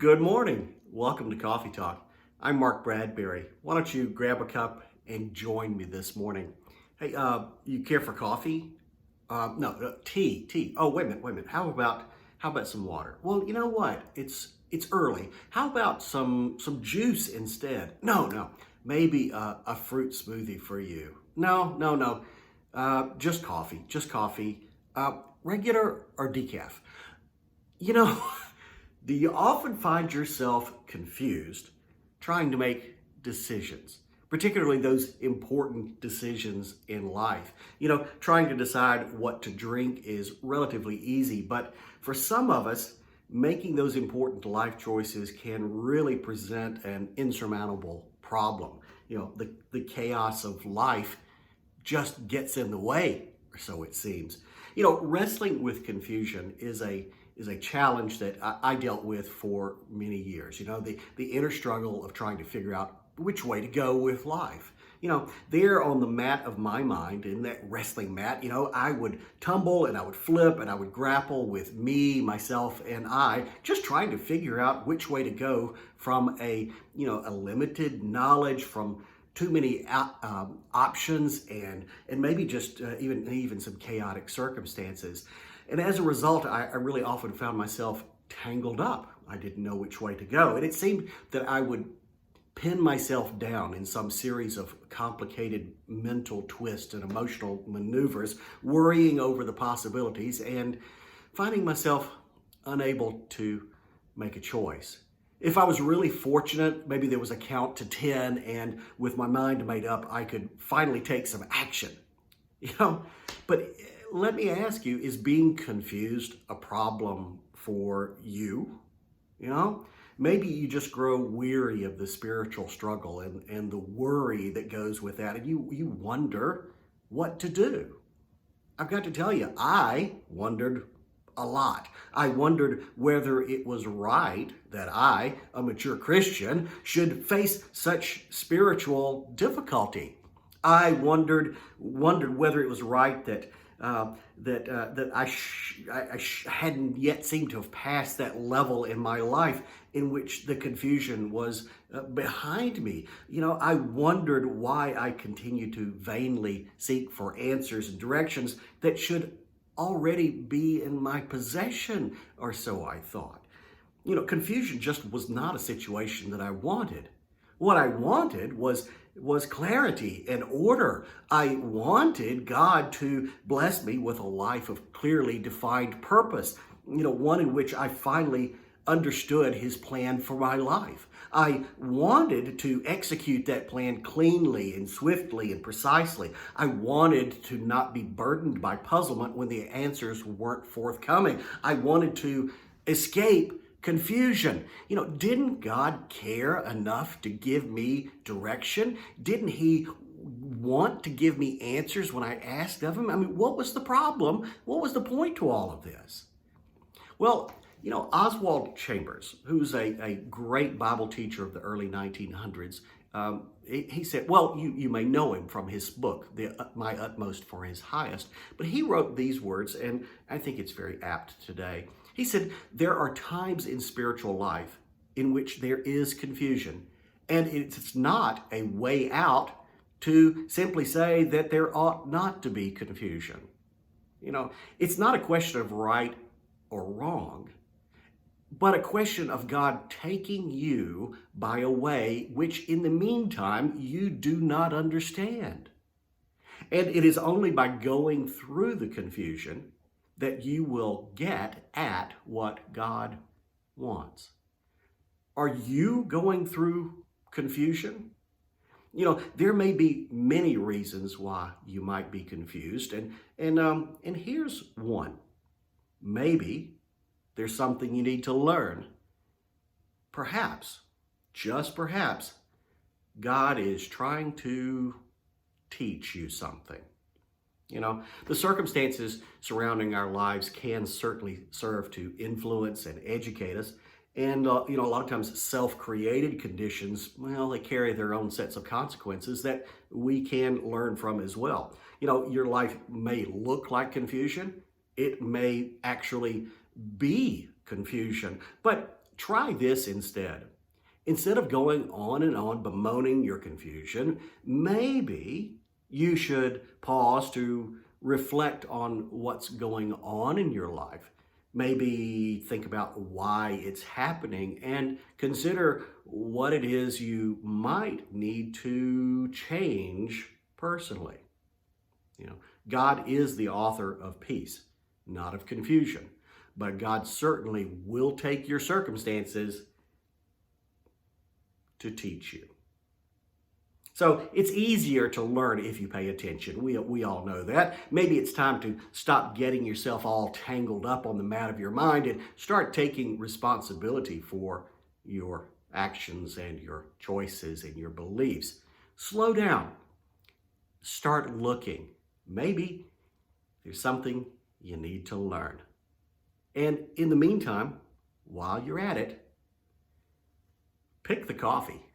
Good morning. Welcome to Coffee Talk. I'm Mark Bradberry. Why don't you grab a cup and join me this morning? Hey, you care for coffee? No, tea. Oh, wait a minute. How about some water? Well, you know what? It's early. How about some juice instead? No. Maybe a fruit smoothie for you. No. Just coffee. Just coffee. Regular or decaf? You know, do you often find yourself confused trying to make decisions, particularly those important decisions in life? Trying to decide what to drink is relatively easy, but for some of us, making those important life choices can really present an insurmountable problem. The chaos of life just gets in the way, or so it seems. Wrestling with confusion is a challenge that I dealt with for many years. The inner struggle of trying to figure out which way to go with life. There on the mat of my mind, in that wrestling mat, I would tumble and I would flip and I would grapple with me, myself, and I, just trying to figure out which way to go from a limited knowledge, from too many options, and maybe just even some chaotic circumstances. And as a result, I really often found myself tangled up. I didn't know which way to go. And it seemed that I would pin myself down in some series of complicated mental twists and emotional maneuvers, worrying over the possibilities and finding myself unable to make a choice. If I was really fortunate, maybe there was a count to 10, and with my mind made up, I could finally take some action. But let me ask you, is being confused a problem for you? Maybe you just grow weary of the spiritual struggle and the worry that goes with that, and you wonder what to do. I've got to tell you, I wondered a lot. I wondered whether it was right that I, a mature Christian, should face such spiritual difficulty. I wondered whether it was right that I hadn't yet seemed to have passed that level in my life in which the confusion was behind me. I wondered why I continued to vainly seek for answers and directions that should already be in my possession, or so I thought. Confusion just was not a situation that I wanted. What I wanted was clarity and order. I wanted God to bless me with a life of clearly defined purpose, one in which I finally understood his plan for my life. I wanted to execute that plan cleanly and swiftly and precisely. I wanted to not be burdened by puzzlement when the answers weren't forthcoming. I wanted to escape confusion. Didn't God care enough to give me direction? Didn't he want to give me answers when I asked of him? What was the problem? What was the point to all of this? Well, Oswald Chambers, who's a great Bible teacher of the early 1900s, he said, well, you may know him from his book, My Utmost for His Highest, but he wrote these words, and I think it's very apt today. He said, there are times in spiritual life in which there is confusion, and it's not a way out to simply say that there ought not to be confusion. It's not a question of right or wrong, but a question of God taking you by a way which in the meantime you do not understand. And it is only by going through the confusion that you will get at what God wants. Are you going through confusion? There may be many reasons why you might be confused, and here's one. Maybe there's something you need to learn. Perhaps, just perhaps, God is trying to teach you something. The circumstances surrounding our lives can certainly serve to influence and educate us. And, a lot of times self-created conditions, well, they carry their own sets of consequences that we can learn from as well. Your life may look like confusion. It may actually be confusion. But try this instead. Instead of going on and on bemoaning your confusion, maybe you should pause to reflect on what's going on in your life. Maybe think about why it's happening and consider what it is you might need to change personally. You know, God is the author of peace, not of confusion. But God certainly will take your circumstances to teach you. So it's easier to learn if you pay attention. We all know that. Maybe it's time to stop getting yourself all tangled up on the mat of your mind and start taking responsibility for your actions and your choices and your beliefs. Slow down. Start looking. Maybe there's something you need to learn. And in the meantime, while you're at it, pick the coffee.